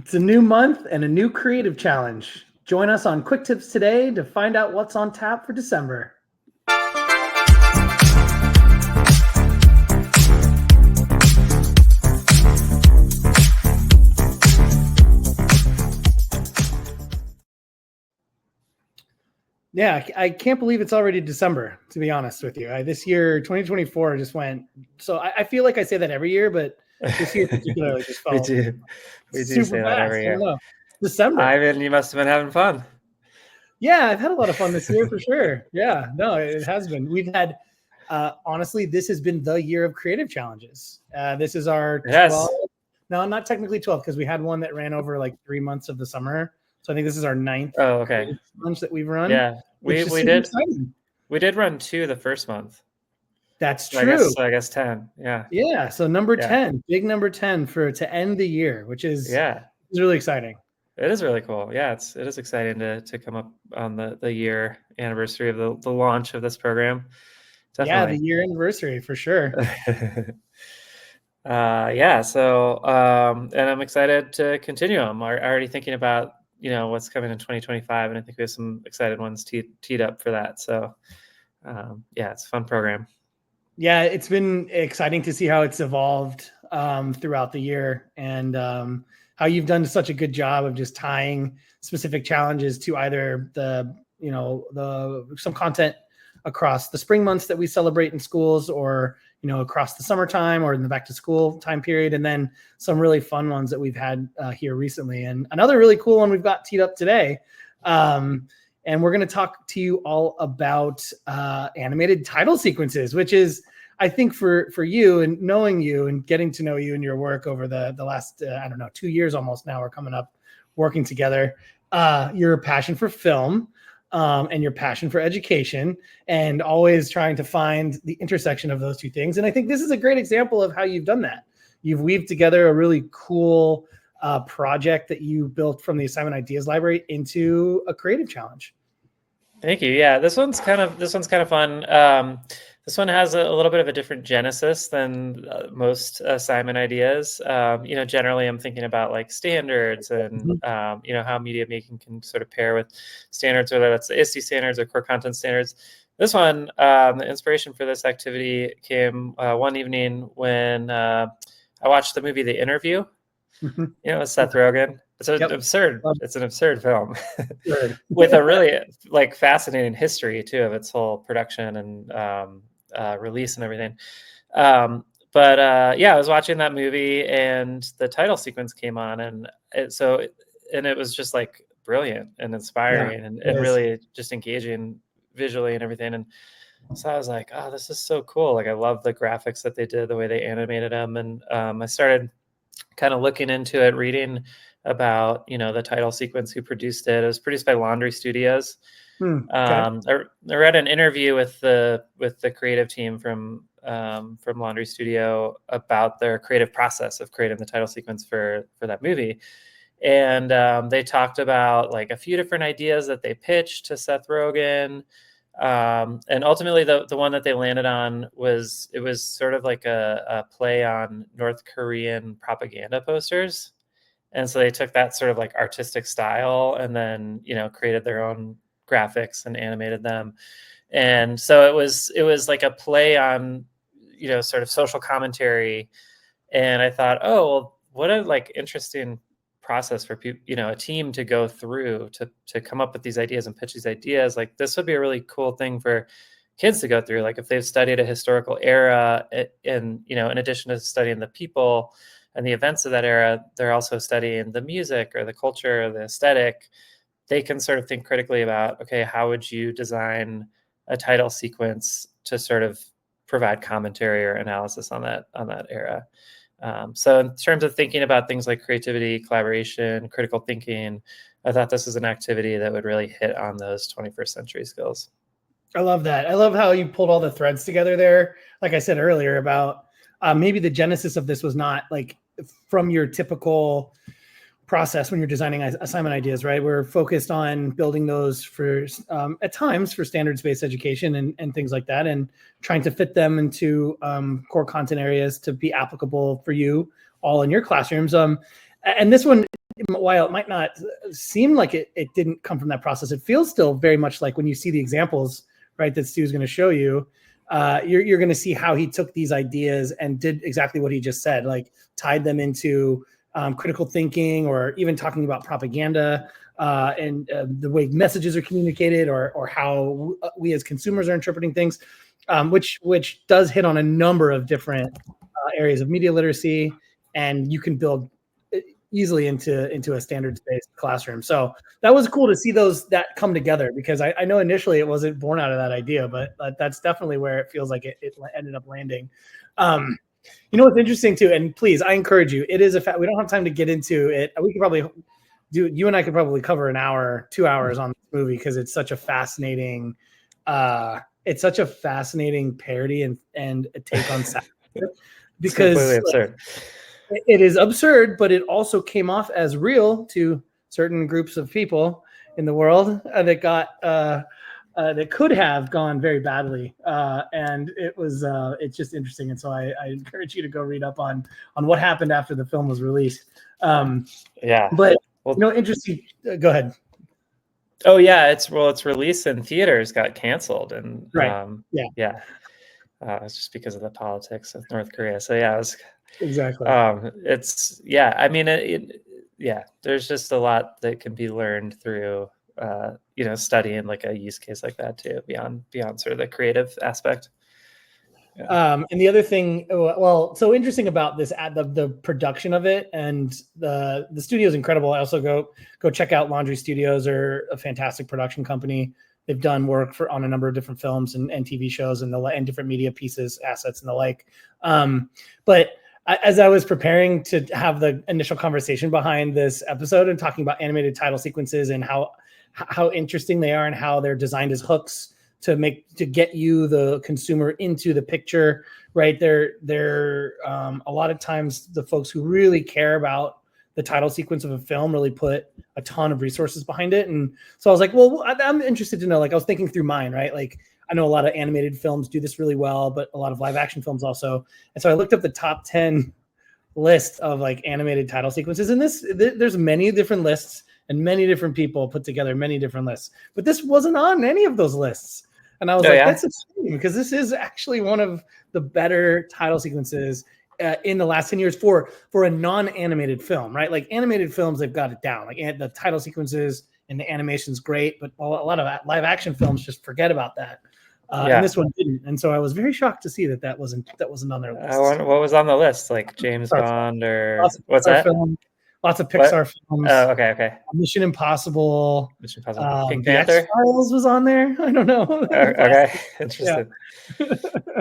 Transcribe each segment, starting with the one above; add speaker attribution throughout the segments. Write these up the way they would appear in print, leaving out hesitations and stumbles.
Speaker 1: It's a new month and a new creative challenge. Join us on Quick Tips today to find out what's on tap for December. Yeah, I can't believe it's already December, to be honest with you. This year, 2024, just went. So I feel like I say that every year, but this year particularly just felt
Speaker 2: we do
Speaker 1: super
Speaker 2: say
Speaker 1: fast.
Speaker 2: that every year.
Speaker 1: I don't know. December.
Speaker 2: I mean, you must have been having fun.
Speaker 1: Yeah, I've had a lot of fun this year for sure. Yeah, no, it has been. We've had, honestly, this has been the year of creative challenges. This is our 12. No, not technically 12 because we had one that ran over like 3 months of the summer. So I think this is our 9th challenge that we've run.
Speaker 2: Yeah, we did. Exciting. We did run 2 the first month.
Speaker 1: That's true.
Speaker 2: I guess 10. Yeah.
Speaker 1: Yeah. So number 10, big number 10 to end the year, which is really exciting.
Speaker 2: It is really cool. Yeah, it is exciting to come up on the year anniversary of the launch of this program. Definitely.
Speaker 1: Yeah, the year anniversary for sure.
Speaker 2: So and I'm excited to continue them. I'm already thinking about what's coming in 2025, and I think we have some excited ones teed up for that. So it's a fun program.
Speaker 1: Yeah, it's been exciting to see how it's evolved throughout the year, and how you've done such a good job of just tying specific challenges to either some content across the spring months that we celebrate in schools, or across the summertime or in the back to school time period, and then some really fun ones that we've had here recently. And another really cool one we've got teed up today. And we're going to talk to you all about animated title sequences, which is, I think, for you and knowing you and getting to know you and your work over the last, 2 years almost now, we're coming up working together, your passion for film and your passion for education, and always trying to find the intersection of those two things. And I think this is a great example of how you've done that. You've weaved together a really cool project that you built from the Assignment Ideas Library into a creative challenge.
Speaker 2: Thank you. Yeah, this one's kind of fun. This one has a little bit of a different genesis than most assignment ideas. Generally I'm thinking about like standards and, how media making can sort of pair with standards, whether that's the ISTE standards or core content standards. This one, the inspiration for this activity came one evening when I watched the movie The Interview, with Seth Rogen. It's an absurd film with a really fascinating history too of its whole production and release and everything. I was watching that movie and the title sequence came on, and it was just like brilliant and inspiring and really just engaging visually and everything. And so I was like, oh, this is so cool. Like, I love the graphics that they did, the way they animated them. And I started kind of looking into it, reading about, the title sequence, who produced it. It was produced by Laundry Studios. I read an interview with the creative team from Laundry Studio about their creative process of creating the title sequence for that movie. And they talked about like a few different ideas that they pitched to Seth Rogen. And ultimately the one that they landed on was sort of like a play on North Korean propaganda posters. And so they took that sort of like artistic style and then, created their own graphics and animated them. And so it was like a play on, sort of social commentary. And I thought, oh, well, what a like interesting process for people, a team to go through to come up with these ideas and pitch these ideas. Like, this would be a really cool thing for kids to go through. Like, if they've studied a historical era and, in addition to studying the people and the events of that era, they're also studying the music or the culture or the aesthetic. They can sort of think critically about, okay, how would you design a title sequence to sort of provide commentary or analysis on that era. So in terms of thinking about things like creativity, collaboration, critical thinking, I thought this is an activity that would really hit on those 21st century skills.
Speaker 1: I love that. I love how you pulled all the threads together there. Like I said earlier about maybe the genesis of this was not like from your typical process when you're designing assignment ideas, right? We're focused on building those for at times for standards-based education and things like that, and trying to fit them into core content areas to be applicable for you all in your classrooms. And this one while it might not seem like it didn't come from that process, it feels still very much like when you see the examples, right, that Stu's going to show you, you're going to see how he took these ideas and did exactly what he just said, like tied them into critical thinking, or even talking about propaganda and the way messages are communicated, or how we as consumers are interpreting things, which does hit on a number of different areas of media literacy, and you can build easily into a standards-based classroom. So that was cool to see those that come together, because I know initially it wasn't born out of that idea, but that's definitely where it feels like it ended up landing. You know what's interesting too, and please, I encourage you, it is a fact. We don't have time to get into it. We could probably you and I could probably cover an hour, 2 hours on this movie, because it's such a fascinating parody and a take on satire. Because
Speaker 2: it's completely absurd.
Speaker 1: It is absurd, but it also came off as real to certain groups of people in the world that could have gone very badly, and it's just interesting. And so I encourage you to go read up on what happened after the film was released. But interesting. Go ahead.
Speaker 2: Oh yeah, it's released in theaters got canceled, and
Speaker 1: right.
Speaker 2: It's just because of the politics of North Korea. So yeah, it was
Speaker 1: exactly.
Speaker 2: I mean, there's just a lot that can be learned through studying like a use case like that too, beyond sort of the creative aspect.
Speaker 1: Yeah. And the other thing, so interesting about this, the production of it, and the studio is incredible. I also go check out Laundry Studios. Are a fantastic production company. They've done work on a number of different films and TV shows and different media pieces, assets, and the like. But as I was preparing to have the initial conversation behind this episode and talking about animated title sequences and how interesting they are and how they're designed as hooks to get you, the consumer, into the picture, right? They're a lot of times the folks who really care about the title sequence of a film really put a ton of resources behind it. And so I was like, well, I'm interested to know, like I was thinking through mine, right? Like I know a lot of animated films do this really well, but a lot of live action films also. And so I looked up the top 10 list of like animated title sequences, and there's many different lists and many different people put together many different lists, but this wasn't on any of those lists. And I was that's a shame, because this is actually one of the better title sequences in the last 10 years for a non-animated film, right? Like animated films, they've got it down. Like the title sequences and the animation's great, but a lot of live action films just forget about that. And this one didn't. And so I was very shocked to see that wasn't on their list.
Speaker 2: What was on the list? Like James Bond or what's that?
Speaker 1: Lots of Pixar films.
Speaker 2: Oh, okay.
Speaker 1: Mission Impossible.
Speaker 2: Pink Panther.
Speaker 1: X-Files was on there. I don't know.
Speaker 2: Okay, interesting.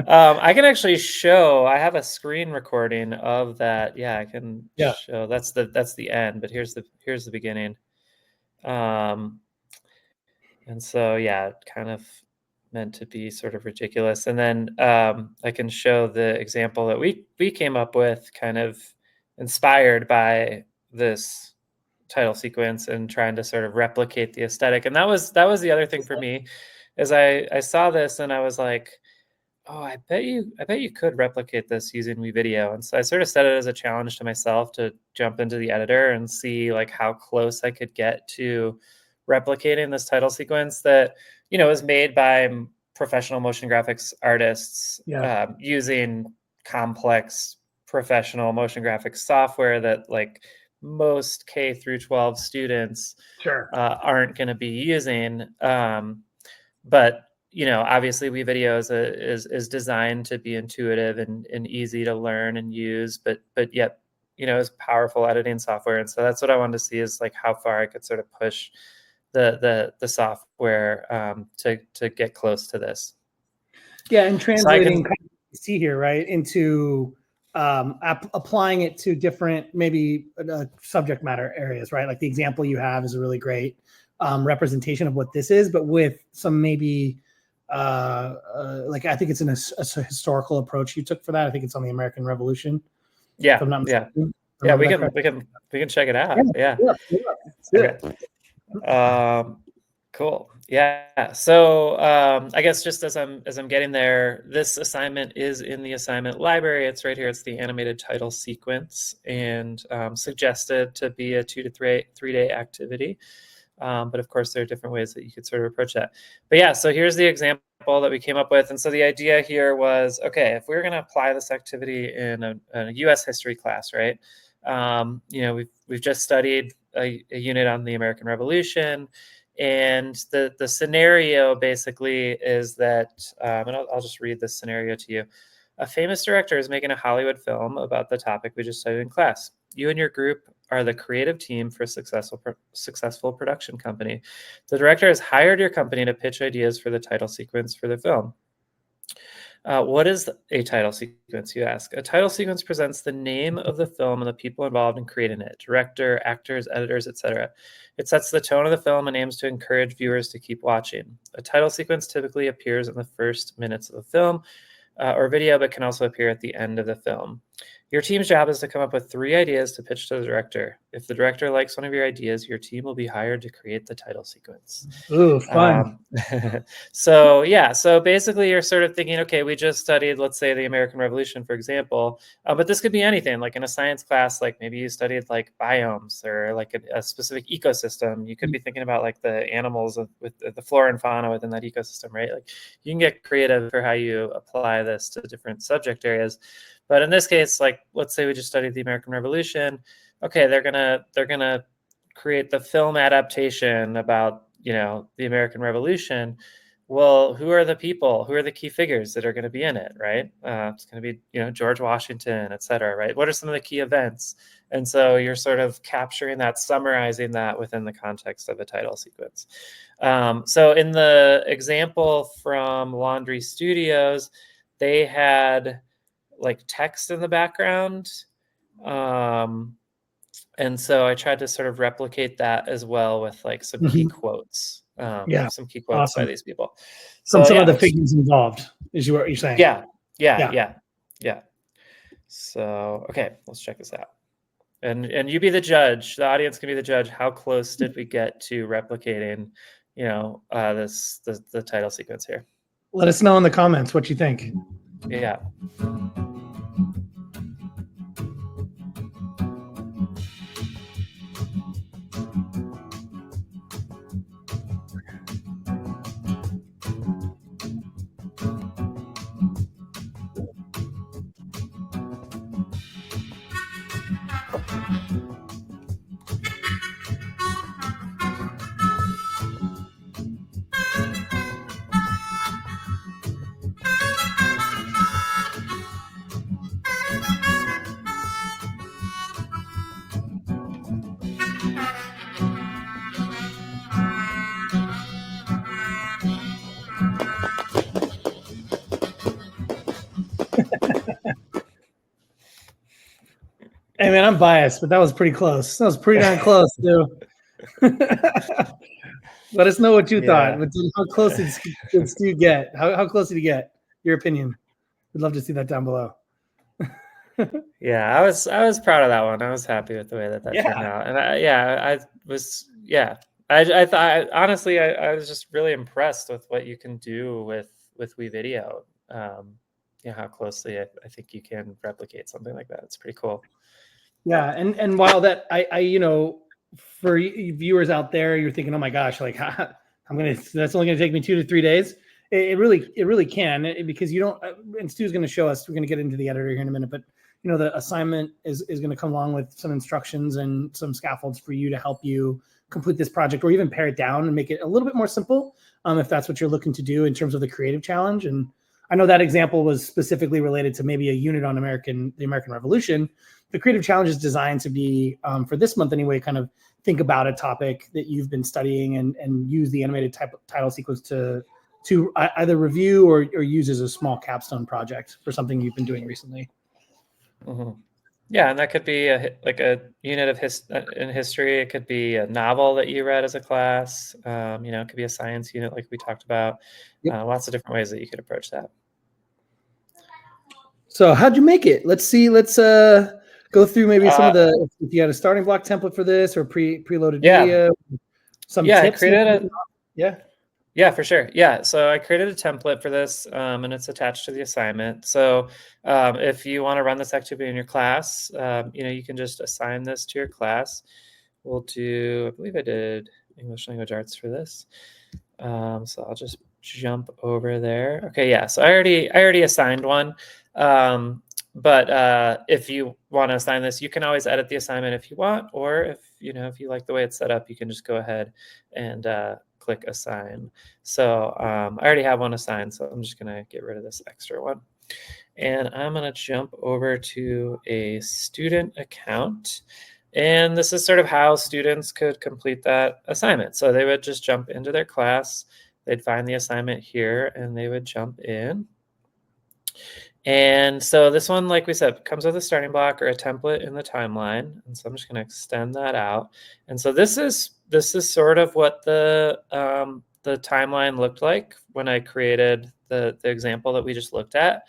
Speaker 2: I can actually show. I have a screen recording of that. Yeah, I can show. That's the end, but here's the beginning. And so kind of meant to be sort of ridiculous. And then I can show the example that we came up with, kind of inspired by this title sequence and trying to sort of replicate the aesthetic. And that was the other thing for me, is I saw this and I was like, oh, I bet you could replicate this using WeVideo. And so I sort of set it as a challenge to myself to jump into the editor and see like how close I could get to replicating this title sequence that, is made by professional motion graphics artists using complex professional motion graphics software that like most K through 12 students aren't going to be using. But obviously WeVideo is designed to be intuitive and easy to learn and use, but yet is powerful editing software. And so that's what I wanted to see, is like how far I could sort of push the software to get close to this.
Speaker 1: Yeah, and translating see here, right, into applying it to different maybe subject matter areas, right? Like the example you have is a really great representation of what this is, but with some maybe like I think it's a historical approach you took for that. I think it's on the American Revolution.
Speaker 2: Yeah, we can check it out. Yeah.
Speaker 1: Okay.
Speaker 2: Cool. Yeah. So I guess just as I'm getting there, this assignment is in the assignment library. It's right here. It's the animated title sequence, and suggested to be a 2 to 3 day activity. But of course, there are different ways that you could sort of approach that. But yeah, so here's the example that we came up with. And so the idea here was, okay, if we're going to apply this activity in a U.S. history class, right? We've just studied a unit on the American Revolution. And the scenario basically is that, and I'll just read this scenario to you. A famous director is making a Hollywood film about the topic we just studied in class. You and your group are the creative team for a successful production company. The director has hired your company to pitch ideas for the title sequence for the film. What is a title sequence, you ask? A title sequence presents the name of the film and the people involved in creating it: director, actors, editors, etc. It sets the tone of the film and aims to encourage viewers to keep watching. A title sequence typically appears in the first minutes of the film or video, but can also appear at the end of the film. Your team's job is to come up with 3 ideas to pitch to the director. If the director likes one of your ideas, your team will be hired to create the title sequence.
Speaker 1: Ooh, fun.
Speaker 2: So basically you're sort of thinking, okay, we just studied, let's say, the American Revolution, for example, but this could be anything. Like in a science class, like maybe you studied like biomes or like a specific ecosystem. You could be thinking about like the animals with the flora and fauna within that ecosystem, right? Like you can get creative for how you apply this to different subject areas. But in this case, like let's say we just studied the American Revolution. Okay, they're gonna create the film adaptation about the American Revolution. Well, who are the people? Who are the key figures that are going to be in it, right? It's going to be George Washington, et cetera, right? What are some of the key events? And so you're sort of capturing that, summarizing that within the context of a title sequence. So in the example from Laundry Studios, they had like text in the background. And so I tried to sort of replicate that as well with like some key quotes.
Speaker 1: Yeah,
Speaker 2: some key quotes by
Speaker 1: awesome.
Speaker 2: these people.
Speaker 1: From
Speaker 2: So
Speaker 1: some
Speaker 2: yeah,
Speaker 1: of the figures involved, is what you're saying.
Speaker 2: Yeah. So okay, let's check this out. And you be the judge. The audience can be the judge. How close did we get to replicating, the title sequence here?
Speaker 1: Let us know in the comments what you think.
Speaker 2: Yeah.
Speaker 1: Hey man, I'm biased, but that was pretty close. That was pretty darn close, too. Let us know what you thought. How close did Stu get? How close did he get? Your opinion. We'd love to see that down below.
Speaker 2: Yeah, I was proud of that one. I was happy with the way that turned out, and I thought honestly I was just really impressed with what you can do with WeVideo. How closely I think you can replicate something like that. It's pretty cool.
Speaker 1: Yeah, and while that for viewers out there, you're thinking, oh my gosh, like that's only gonna take me 2 to 3 days. It really can, because you don't. And Stu's going to show us. We're going to get into the editor here in a minute, but the assignment is going to come along with some instructions and some scaffolds for you to help you complete this project, or even pare it down and make it a little bit more simple, if that's what you're looking to do in terms of the creative challenge. And I know that example was specifically related to maybe a unit on the American Revolution. The creative challenge is designed to be, for this month anyway, kind of think about a topic that you've been studying and use the animated title sequence to either review or use as a small capstone project for something you've been doing recently.
Speaker 2: Mm-hmm. Yeah, and that could be a unit of in history. It could be a novel that you read as a class. It could be a science unit like we talked about. Yep. Lots of different ways that you could approach that.
Speaker 1: So how'd you make it? Let's see. Let's go through maybe some of the, if you had a starting block template for this or preloaded video. Some tips.
Speaker 2: I created
Speaker 1: Yeah.
Speaker 2: Yeah, for sure. Yeah, so I created a template for this, and it's attached to the assignment. So if you want to run this activity in your class, you can just assign this to your class. We'll do, I believe I did English language arts for this. So I'll just jump over there. Okay, yeah. So I already assigned one. But if you want to assign this, you can always edit the assignment if you want, or if you like the way it's set up, you can just go ahead and click assign. So I already have one assigned, so I'm just gonna get rid of this extra one. And I'm gonna jump over to a student account. And this is sort of how students could complete that assignment. So they would just jump into their class, they'd find the assignment here, and they would jump in. And so this one, like we said, comes with a starting block or a template in the timeline. And so I'm just going to extend that out. And so this is sort of what the timeline looked like when I created the example that we just looked at.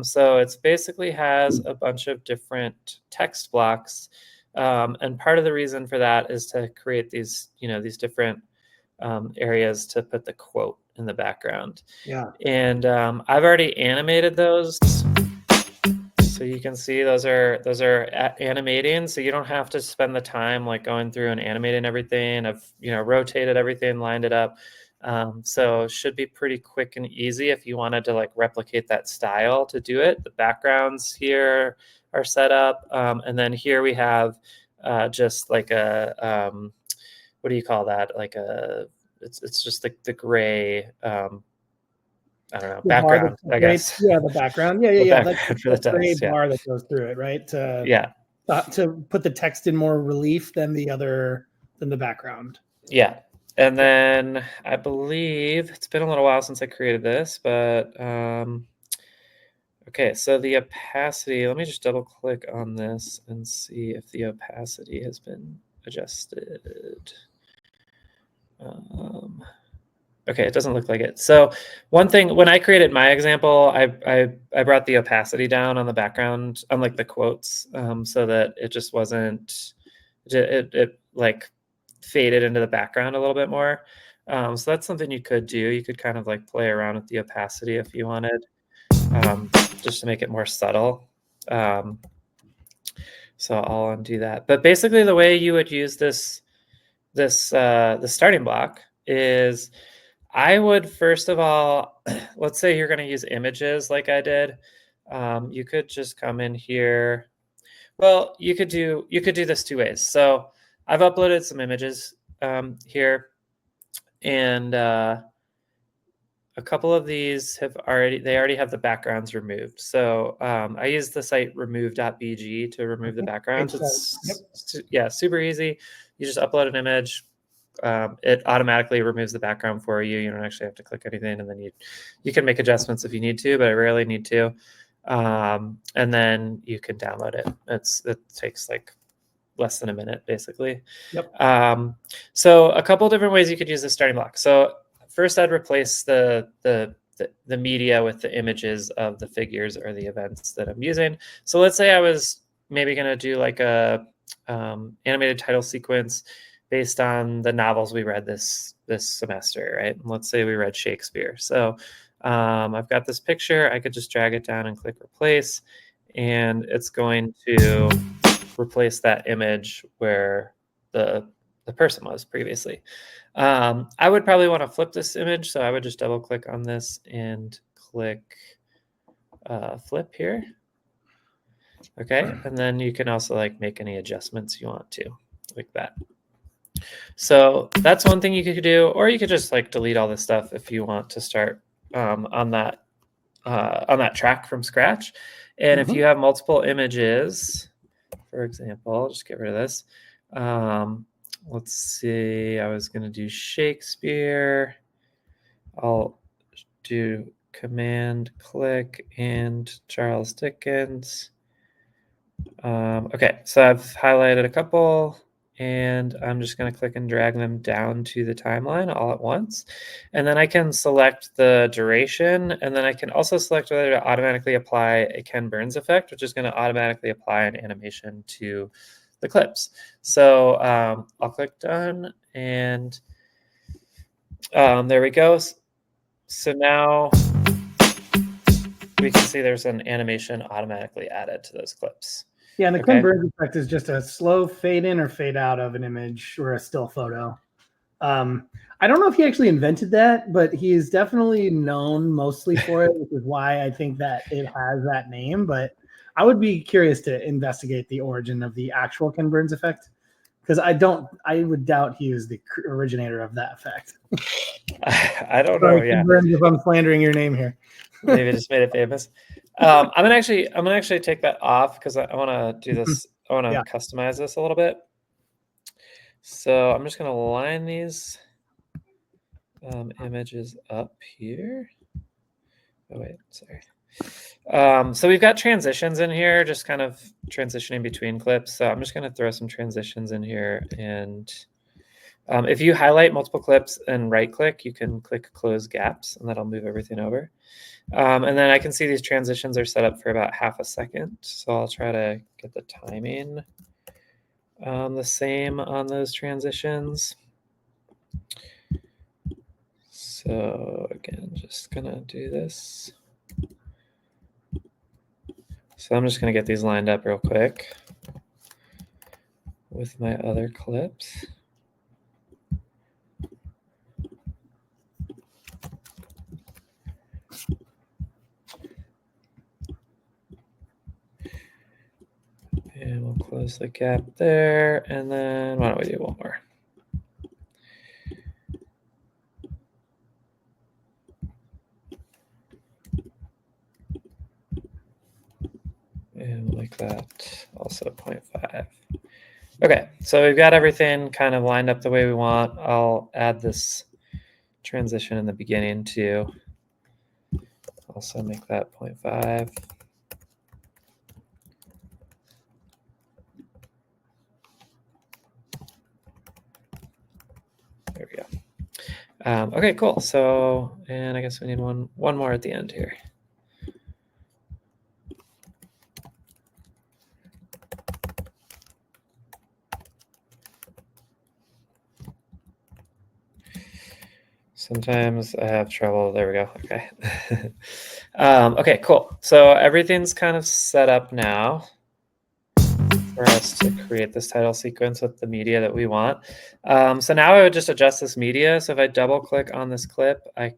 Speaker 2: So it's basically has a bunch of different text blocks. And part of the reason for that is to create these different areas to put the quote in the background.
Speaker 1: Yeah.
Speaker 2: And I've already animated those. So you can see those are animating. So you don't have to spend the time like going through and animating everything. I've rotated everything, lined it up. So it should be pretty quick and easy if you wanted to like replicate that style to do it. The backgrounds here are set up. And then here we have just like a, what do you call that? Like it's just the gray, I don't know,
Speaker 1: The bar,
Speaker 2: background, I
Speaker 1: right?
Speaker 2: guess.
Speaker 1: Yeah, the background. Yeah, yeah,
Speaker 2: The
Speaker 1: yeah. That's
Speaker 2: background for the
Speaker 1: the gray
Speaker 2: text. Yeah.
Speaker 1: bar that goes through it, right?
Speaker 2: Yeah.
Speaker 1: To put the text in more relief than the background.
Speaker 2: Yeah. And then I believe it's been a little while since I created this, but okay, so the opacity, let me just double click on this and see if the opacity has been adjusted. Okay, it doesn't look like it. So one thing, when I created my example, I brought the opacity down on the background, on like the quotes, so that it just wasn't, it like faded into the background a little bit more. So that's something you could do. You could kind of like play around with the opacity if you wanted, just to make it more subtle. So I'll undo that. But basically the way you would use the starting block is, I would first of all, let's say you're going to use images like I did. You could just come in here. Well, you could do this two ways. So I've uploaded some images here, and a couple of these already have the backgrounds removed. So I use the site remove.bg to remove the backgrounds. It's super easy. You just upload an image. It automatically removes the background for you. You don't actually have to click anything, and then you can make adjustments if you need to, but I rarely need to. And then you can download it. It takes like less than a minute, basically.
Speaker 1: Yep.
Speaker 2: So a couple different ways you could use the starting block. So first, I'd replace the media with the images of the figures or the events that I'm using. So let's say I was maybe going to do like a animated title sequence based on the novels we read this semester, right? Let's say we read Shakespeare. So I've got this picture. I could just drag it down and click replace, and it's going to replace that image where the person was previously. I would probably want to flip this image, so I would just double click on this and click flip here. Okay, and then you can also like make any adjustments you want to, like that. So that's one thing you could do, or you could just like delete all this stuff if you want to start on that track from scratch. And if you have multiple images, for example, I'll just get rid of this. Let's see, I was going to do Shakespeare. I'll do command click and Charles Dickens. Okay, so I've highlighted a couple, and I'm just going to click and drag them down to the timeline all at once. And then I can select the duration, and then I can also select whether to automatically apply a Ken Burns effect, which is going to automatically apply an animation to the clips. So I'll click done, and There we go. So now we can see there's an animation automatically added to those clips.
Speaker 1: Yeah, and the Clint Burns effect is just a slow fade in or fade out of an image or a still photo. I don't know if he actually invented that, but he is definitely known mostly for it, which is why I think that it has that name. But I would be curious to investigate the origin of the actual Ken Burns effect, because I would doubt he is the originator of that effect.
Speaker 2: I don't know. Yeah,
Speaker 1: Ken Burns, if I'm slandering your name here.
Speaker 2: Maybe just made it famous. I'm gonna actually take that off because I want to do this. I want to customize this a little bit. So I'm just gonna line these images up here. Oh wait, sorry. So we've got transitions in here, just kind of transitioning between clips. So I'm just gonna throw some transitions in here, and if you highlight multiple clips and right click, you can click close gaps, and that'll move everything over. And then I can see these transitions are set up for about half a second. So I'll try to get the timing the same on those transitions. So again, just gonna do this. So I'm just gonna get these lined up real quick with my other clips. And we'll close the gap there. And then why don't we do one more? And we'll make that also 0.5. Okay, so we've got everything kind of lined up the way we want. I'll add this transition in the beginning too. Also make that 0.5. There we go. Okay, cool. So, and I guess we need one more at the end here. Sometimes I have trouble. There we go. Okay. Okay, cool. So everything's kind of set up now for us to create this title sequence with the media that we want. So now I would just adjust this media. So if I double click on this clip, like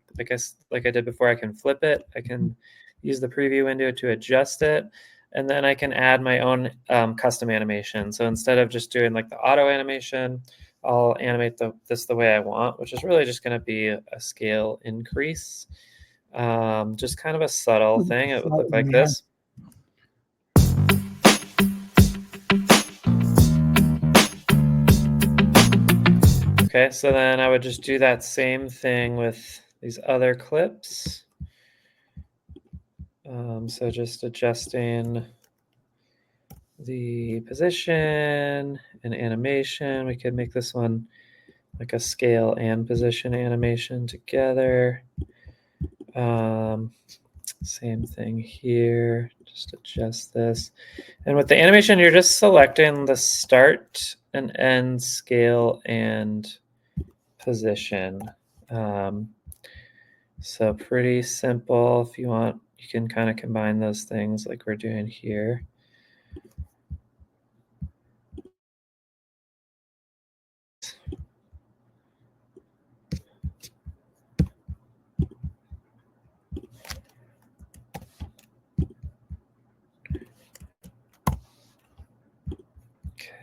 Speaker 2: I did before, I can flip it. I can use the preview window to adjust it. And then I can add my own custom animation. So instead of just doing like the auto animation, I'll animate this the way I want, which is really just going to be a scale increase. Just kind of a subtle thing. It would look like this. Okay, so then I would just do that same thing with these other clips. So just adjusting the position and animation. We could make this one like a scale and position animation together. Same thing here, just adjust this. And with the animation, you're just selecting the start and end scale and position. So pretty simple. If you want, you can kind of combine those things like we're doing here.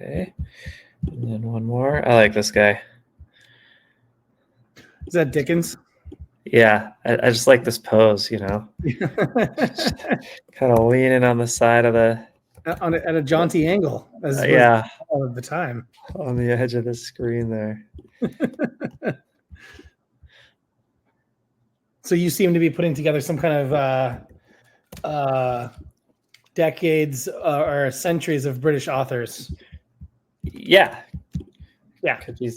Speaker 2: Okay, and then one more. I like this guy.
Speaker 1: Is that Dickens?
Speaker 2: Yeah, I just like this pose, you know. Kind of leaning on the side of the...
Speaker 1: at a jaunty angle, as
Speaker 2: yeah,
Speaker 1: all of the time.
Speaker 2: On the edge of the screen there.
Speaker 1: So you seem to be putting together some kind of decades or centuries of British authors.
Speaker 2: Yeah.
Speaker 1: Yeah.
Speaker 2: Could be.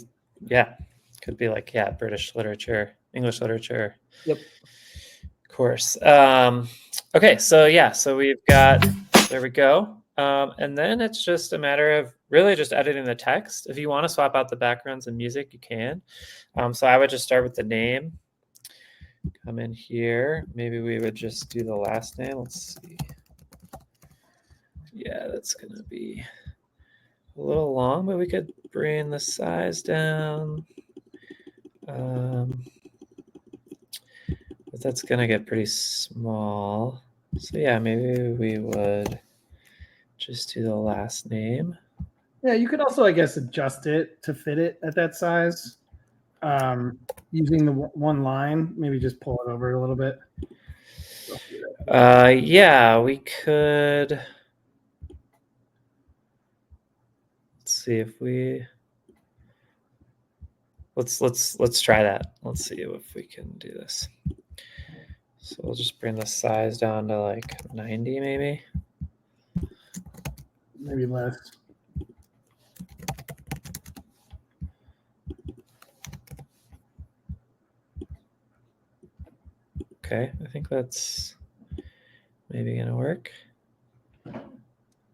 Speaker 2: Yeah. Could be like, yeah, British literature, English literature.
Speaker 1: Yep.
Speaker 2: Of course. Okay. So yeah. So we've got, there we go. And then it's just a matter of really just editing the text. If you want to swap out the backgrounds and music, you can. So I would just start with the name. Come in here. Maybe we would just do the last name. Let's see. Yeah, that's going to be a little long, but we could bring the size down. But that's going to get pretty small. So yeah, maybe we would just do the last name.
Speaker 1: Yeah, you could also, I guess, adjust it to fit it at that size. Using the one line, maybe just pull it over a little bit.
Speaker 2: Yeah, we could. Let's see if we. Let's try that. Let's see if we can do this. So we'll just bring the size down to like 90, maybe.
Speaker 1: Maybe less.
Speaker 2: Okay, I think that's maybe gonna work.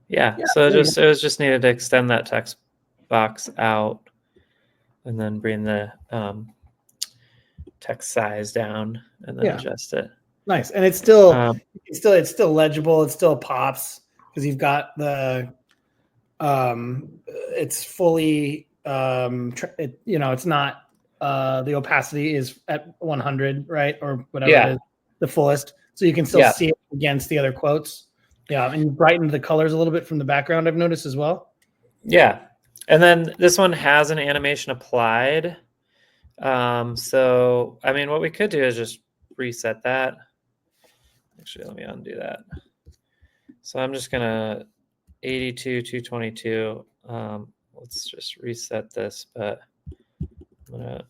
Speaker 2: Yeah, so it was just needed to extend that text box out and then bring the text size down and then adjust it.
Speaker 1: Nice. And it's still legible. It still pops because you've got the it's fully it's not the opacity is at 100, right? Or whatever it is, the fullest. So you can still see it against the other quotes. Yeah, and you brightened the colors a little bit from the background, I've noticed as well.
Speaker 2: Yeah. And then this one has an animation applied. So, I mean, what we could do is just reset that. Actually, let me undo that. So I'm just going to 82, 222. Let's just reset this, but I'm going to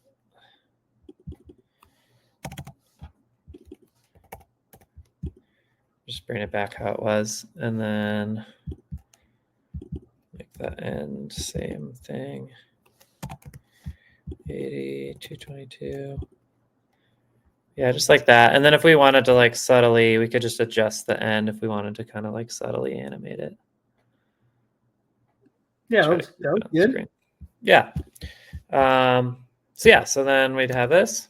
Speaker 2: just bring it back how it was, and then make that end same thing. 80, 222. Yeah, just like that. And then if we wanted to like subtly, we could just adjust the end if we wanted to kind of like subtly animate it.
Speaker 1: Yeah, that was good.
Speaker 2: Screen. Yeah. So then we'd have this.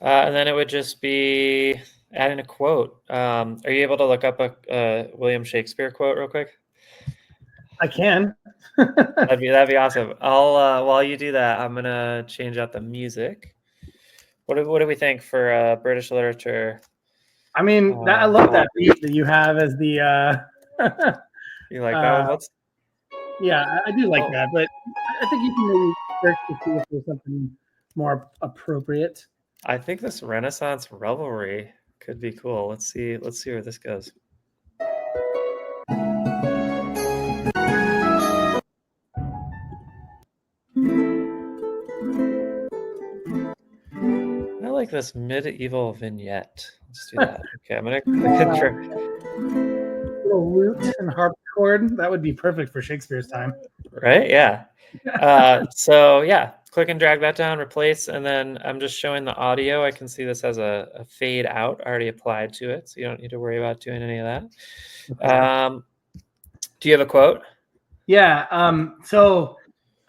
Speaker 2: And then it would just be adding a quote. Are you able to look up a William Shakespeare quote real quick?
Speaker 1: I can.
Speaker 2: that'd be awesome. I'll while you do that, I'm gonna change out the music. What do we think for British literature?
Speaker 1: I mean, I love that beat that you have as the.
Speaker 2: You like that one?
Speaker 1: Yeah, I do like that, but I think you can maybe search to see if there's something more appropriate.
Speaker 2: I think this Renaissance revelry could be cool. Let's see where this goes. I like this medieval vignette. Let's do that. Okay, I'm gonna click
Speaker 1: little lute and harpsichord. That would be perfect for Shakespeare's time.
Speaker 2: Right? Yeah. So yeah, click and drag that down, replace, and then I'm just showing the audio. I can see this has a fade out already applied to it, so you don't need to worry about doing any of that. Okay. Do you have a quote?
Speaker 1: Yeah. So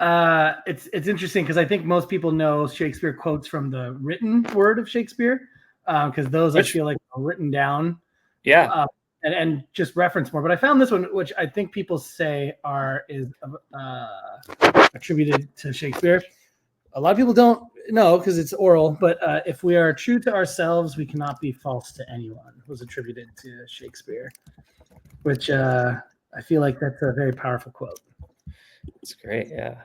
Speaker 1: it's interesting because I think most people know Shakespeare quotes from the written word of Shakespeare because those I feel like are written down.
Speaker 2: Yeah.
Speaker 1: And just reference more. But I found this one, which I think people say is attributed to Shakespeare. A lot of people don't know because it's oral, but if we are true to ourselves, we cannot be false to anyone, was attributed to Shakespeare, which I feel like that's a very powerful quote.
Speaker 2: That's great, yeah.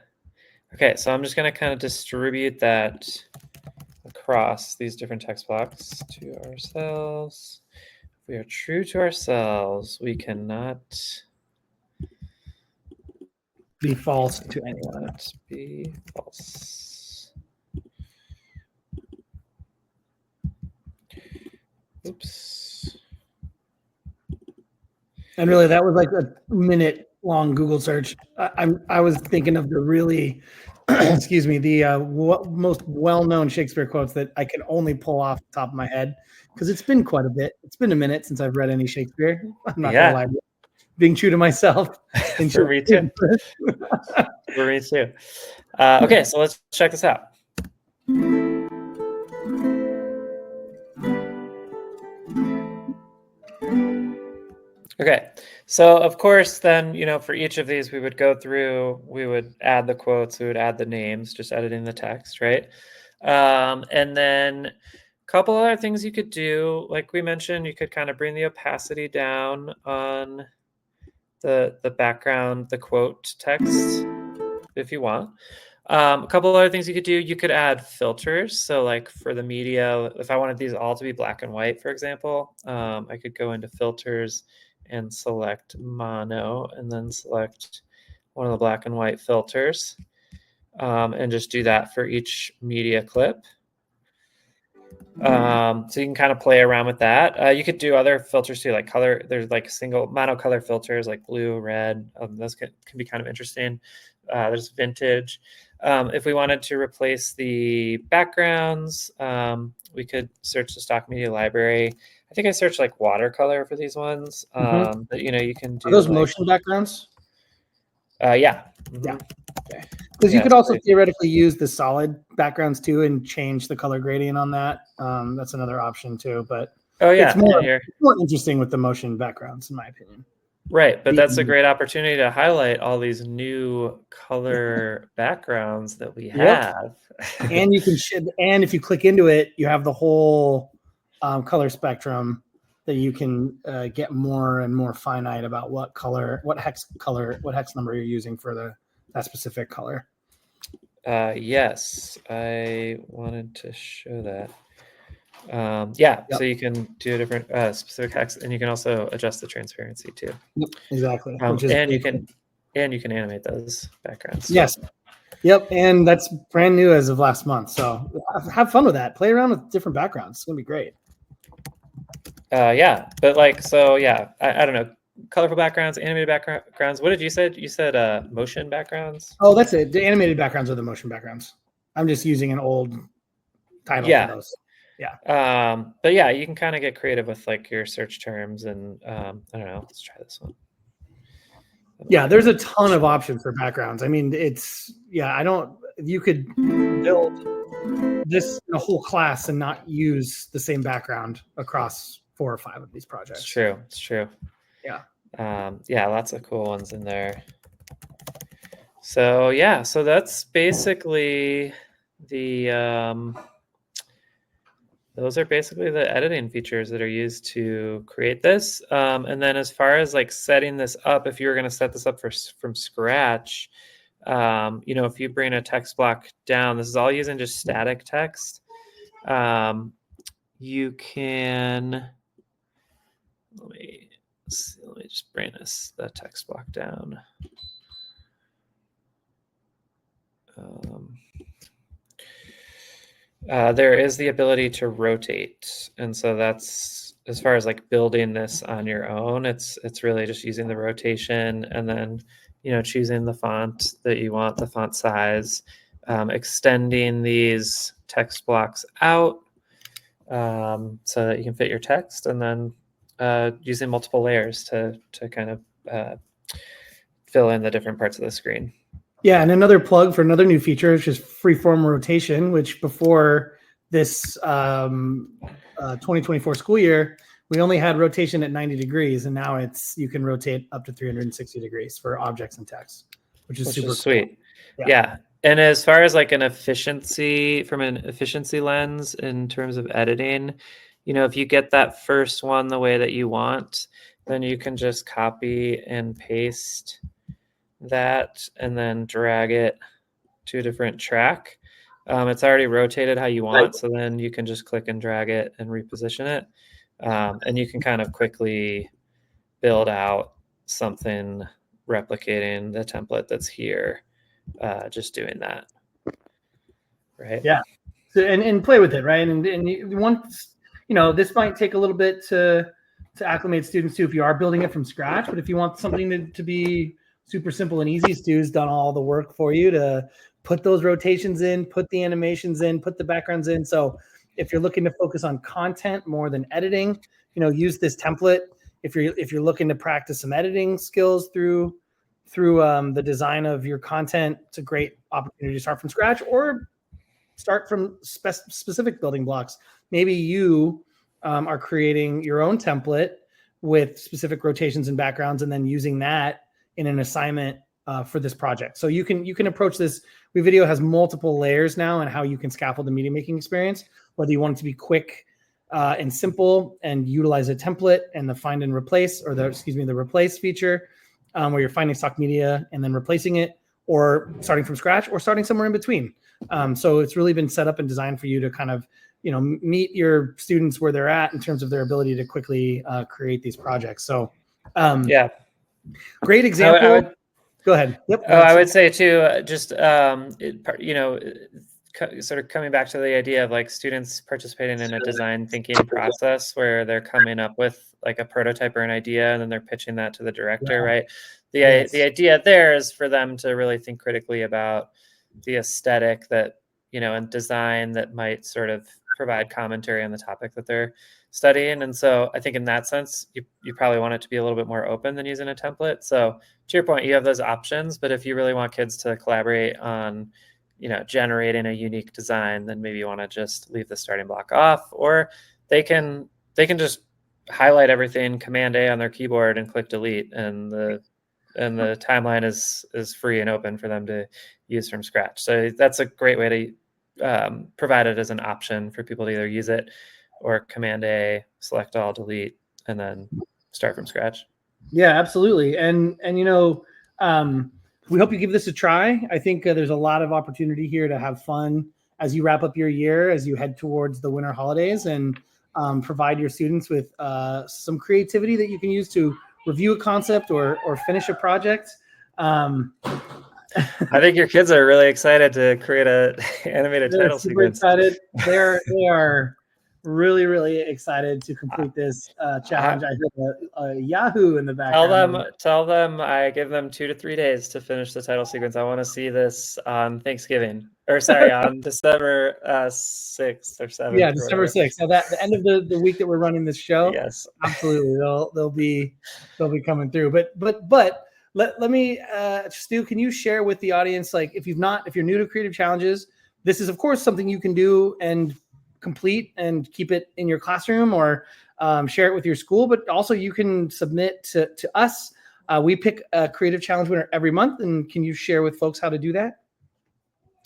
Speaker 2: Okay, so I'm just going to kind of distribute that across these different text blocks to ourselves. If we are true to ourselves, we cannot
Speaker 1: be false to anyone.
Speaker 2: Be false. Oops.
Speaker 1: And really, that was like a minute-long Google search. I was thinking of the really excuse me, the most well-known Shakespeare quotes that I can only pull off the top of my head, because it's been quite a bit. It's been a minute since I've read any Shakespeare. I'm not gonna lie, being true to myself.
Speaker 2: For me too. For me too. Okay, so let's check this out. Okay, so of course, then, for each of these, we would go through, we would add the quotes, we would add the names, just editing the text, right? And then a couple other things you could do, like we mentioned, you could kind of bring the opacity down on the background, the quote text, if you want. A couple other things you could do, you could add filters. So like for the media, if I wanted these all to be black and white, for example, I could go into filters and select mono, and then select one of the black and white filters, and just do that for each media clip. So you can kind of play around with that. You could do other filters too, like color. There's like single monocolor filters like blue, red. Those can be kind of interesting. There's vintage. If we wanted to replace the backgrounds, we could search the stock media library. I think I searched like watercolor for these ones. But you can do.
Speaker 1: Are those motion backgrounds?
Speaker 2: Yeah.
Speaker 1: Yeah. Okay. Because you could also theoretically use the solid backgrounds too and change the color gradient on that. That's another option too. But it's more interesting with the motion backgrounds, in my opinion.
Speaker 2: Right, but that's a great opportunity to highlight all these new color backgrounds that we have.
Speaker 1: And you can, and if you click into it, you have the whole color spectrum that you can get more and more finite about what color, what hex number you're using for that specific color.
Speaker 2: Yes, I wanted to show that. So you can do a different specific hex, and you can also adjust the transparency too.
Speaker 1: Yep, exactly.
Speaker 2: And you can animate those backgrounds.
Speaker 1: Yes. Yep, and that's brand new as of last month. So have fun with that. Play around with different backgrounds. It's gonna be great.
Speaker 2: Yeah, but I don't know. Colorful backgrounds, animated backgrounds. What did you say? You said motion backgrounds.
Speaker 1: Oh, that's it. The animated backgrounds are the motion backgrounds. I'm just using an old title for those. Yeah.
Speaker 2: But yeah, you can kind of get creative with like your search terms, and I don't know. Let's try this one.
Speaker 1: Yeah, there's a ton of options for backgrounds. I mean, you could build this in a whole class and not use the same background across 4 or 5 of these projects.
Speaker 2: It's true. Yeah. Lots of cool ones in there. So yeah, so that's basically those are basically the editing features that are used to create this. And then as far as like setting this up, if you were going to set this up from scratch, if you bring a text block down, this is all using just static text. You can, let me just bring the text block down. There is the ability to rotate, and so that's as far as like building this on your own. It's really just using the rotation, and then choosing the font that you want, the font size, extending these text blocks out so that you can fit your text, and then using multiple layers to kind of fill in the different parts of the screen.
Speaker 1: Yeah, and another plug for another new feature is just freeform rotation, which before this 2024 school year, we only had rotation at 90 degrees, and now you can rotate up to 360 degrees for objects and text, which is super
Speaker 2: sweet.
Speaker 1: Cool.
Speaker 2: Yeah. And as far as like from an efficiency lens in terms of editing, if you get that first one the way that you want, then you can just copy and paste that and then drag it to a different track. It's already rotated how you want, so then you can just click and drag it and reposition it, and you can kind of quickly build out something replicating the template that's here, just doing that, right?
Speaker 1: Yeah. So and play with it, right? And you want, this might take a little bit to acclimate students to if you are building it from scratch, but if you want something to be super simple and easy. Stu's done all the work for you to put those rotations in, put the animations in, put the backgrounds in. So if you're looking to focus on content more than editing, use this template. If you're looking to practice some editing skills through the design of your content, it's a great opportunity to start from scratch or start from specific building blocks. Maybe you are creating your own template with specific rotations and backgrounds, and then using that in an assignment for this project. So you can approach this. WeVideo has multiple layers now and how you can scaffold the media making experience, whether you want it to be quick and simple and utilize a template and the find and replace, or the replace feature, where you're finding stock media and then replacing it, or starting from scratch, or starting somewhere in between. So it's really been set up and designed for you to kind of, meet your students where they're at in terms of their ability to quickly create these projects. So
Speaker 2: yeah,
Speaker 1: great example. Go ahead. Yep.
Speaker 2: I would say too, just sort of coming back to the idea of like students participating in a design thinking process where they're coming up with like a prototype or an idea, and then they're pitching that to the director, right? The idea there is for them to really think critically about the aesthetic that, and design that might sort of provide commentary on the topic that they're studying. And so I think in that sense, you probably want it to be a little bit more open than using a template. So to your point, you have those options, but if you really want kids to collaborate on, generating a unique design, then maybe you want to just leave the starting block off, or they can just highlight everything, Command A on their keyboard and click delete, and the timeline is free and open for them to use from scratch. So that's a great way to provide it as an option for people to either use it or Command A, select all, delete, and then start from scratch.
Speaker 1: Yeah, absolutely. And we hope you give this a try. I think there's a lot of opportunity here to have fun as you wrap up your year, as you head towards the winter holidays, and provide your students with some creativity that you can use to review a concept or finish a project.
Speaker 2: I think your kids are really excited to create a animated title sequence.
Speaker 1: Excited. They are really, really excited to complete this challenge. I heard a Yahoo in the background.
Speaker 2: Tell them I give them 2 to 3 days to finish the title sequence. I want to see this on Thanksgiving, on December 6th or 7th.
Speaker 1: Yeah, December 6th. So that the end of the week that we're running this show.
Speaker 2: Yes,
Speaker 1: absolutely. They'll be coming through. But let me, Stu, can you share with the audience, like if you're new to Creative Challenges, this is of course something you can do and complete and keep it in your classroom, or share it with your school, but also you can submit to us. We pick a Creative Challenge winner every month, and can you share with folks how to do that?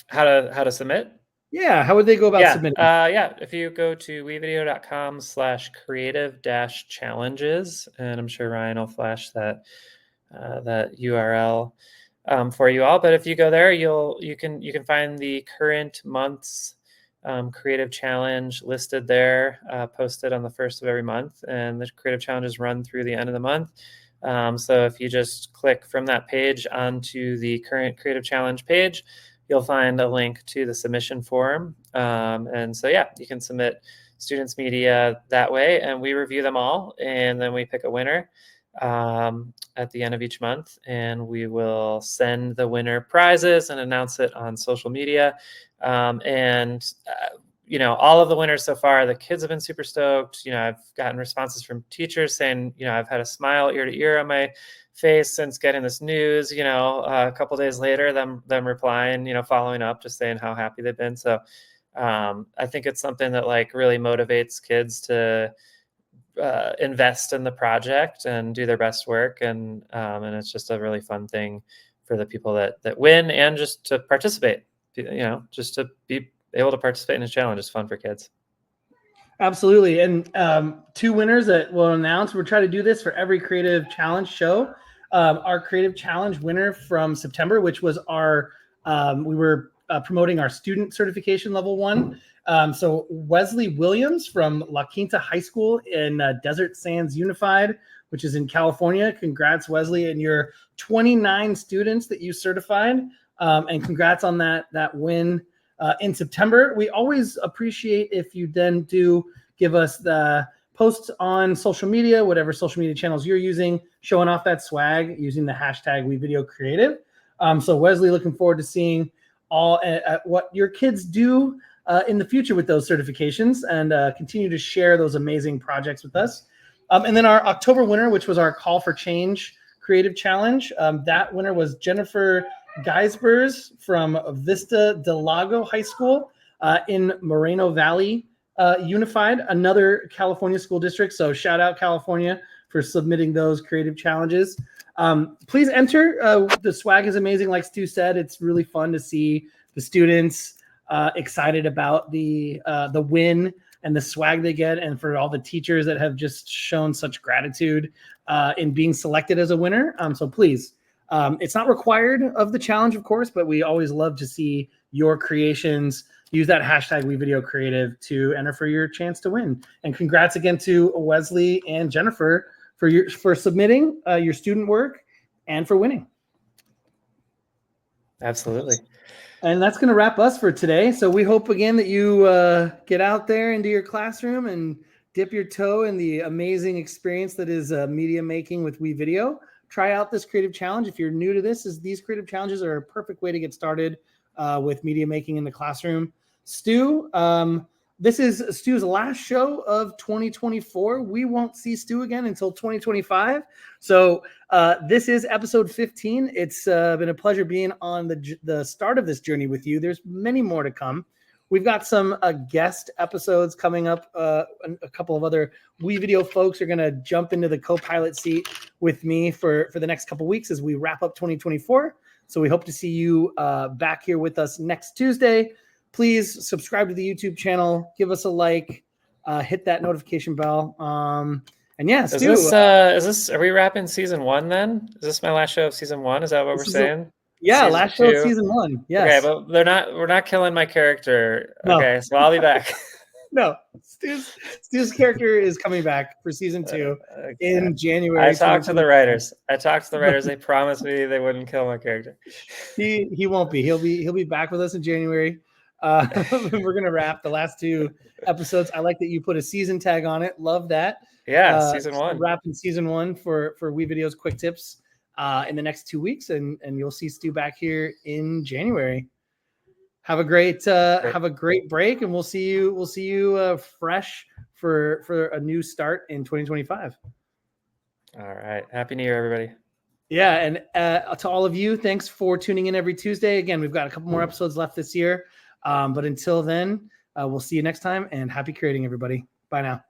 Speaker 2: How to submit?
Speaker 1: Yeah, how would they go about submitting?
Speaker 2: If you go to wevidio.com/creative-challenges, and I'm sure Ryan will flash that URL for you all. But if you go there, you can find the current month's creative challenge listed there, posted on the 1st of every month, and the creative challenges run through the end of the month. So if you just click from that page onto the current creative challenge page, you'll find a link to the submission form. And so, you can submit students' media that way, and we review them all, and then we pick a winner at the end of each month, and we will send the winner prizes and announce it on social media. All of the winners so far, the kids have been super stoked. I've gotten responses from teachers saying, I've had a smile ear to ear on my face since getting this news. A couple days later, them replying, following up, just saying how happy they've been. So I think it's something that like really motivates kids to invest in the project and do their best work, and it's just a really fun thing for the people that win, and just to participate. Just to be able to participate in a challenge is fun for kids.
Speaker 1: Absolutely. And 2 winners that we'll announce. We're trying to do this for every Creative Challenge show. Our Creative Challenge winner from September, which was we were promoting our student certification level 1. So Wesley Williams from La Quinta High School in Desert Sands Unified, which is in California. Congrats, Wesley, and your 29 students that you certified. And congrats on that win in September. We always appreciate if you then do give us the post on social media, whatever social media channels you're using, showing off that swag using the hashtag WeVideoCreative. So Wesley, looking forward to seeing all what your kids do in the future with those certifications, and continue to share those amazing projects with us. And then our October winner, which was our Call for Change Creative Challenge, that winner was Jennifer Geisbers from Vista Del Lago High School in Moreno Valley Unified, another California school district. So shout out California for submitting those creative challenges. Please enter. The swag is amazing. Like Stu said, it's really fun to see the students excited about the win and the swag they get, and for all the teachers that have just shown such gratitude in being selected as a winner. So please, it's not required of the challenge, of course, but we always love to see your creations. Use that hashtag WeVideoCreative to enter for your chance to win. And congrats again to Wesley and Jennifer for submitting your student work and for winning.
Speaker 2: Absolutely.
Speaker 1: And that's going to wrap us for today. So we hope again that you get out there into your classroom and dip your toe in the amazing experience that is media making with WeVideo. Try out this creative challenge. If you're new to this, these creative challenges are a perfect way to get started with media making in the classroom. Stu, this is Stu's last show of 2024. We won't see Stu again until 2025. So this is episode 15. It's been a pleasure being on the start of this journey with you. There's many more to come. We've got some guest episodes coming up. A couple of other WeVideo folks are going to jump into the co-pilot seat with me for the next couple weeks as we wrap up 2024. So we hope to see you back here with us next Tuesday. Please subscribe to the YouTube channel, give us a like, hit that notification bell. And yeah, Stu,
Speaker 2: is this, are we wrapping season 1 then? Is this my last show of season 1? Is that what we're saying?
Speaker 1: Yeah,
Speaker 2: season
Speaker 1: last show of season 1. Yes.
Speaker 2: Okay, but we're not killing my character.
Speaker 1: No.
Speaker 2: Okay, so I'll be back.
Speaker 1: No, Stu's character is coming back for season 2 in January.
Speaker 2: I talked to the writers. They promised me they wouldn't kill my character.
Speaker 1: He won't be. He'll be back with us in January. We're gonna wrap the last 2 episodes. I like that you put a season tag on it. Love that.
Speaker 2: Yeah, season 1.
Speaker 1: Wrapping season 1 for WeVideo's quick tips in the next 2 weeks, and you'll see Stu back here in January. Have a great break, and we'll see you fresh for a new start in 2025.
Speaker 2: All right. Happy New Year, everybody.
Speaker 1: Yeah, and to all of you, thanks for tuning in every Tuesday. Again, we've got a couple more episodes left this year. But until then, we'll see you next time, and happy creating, everybody. Bye now.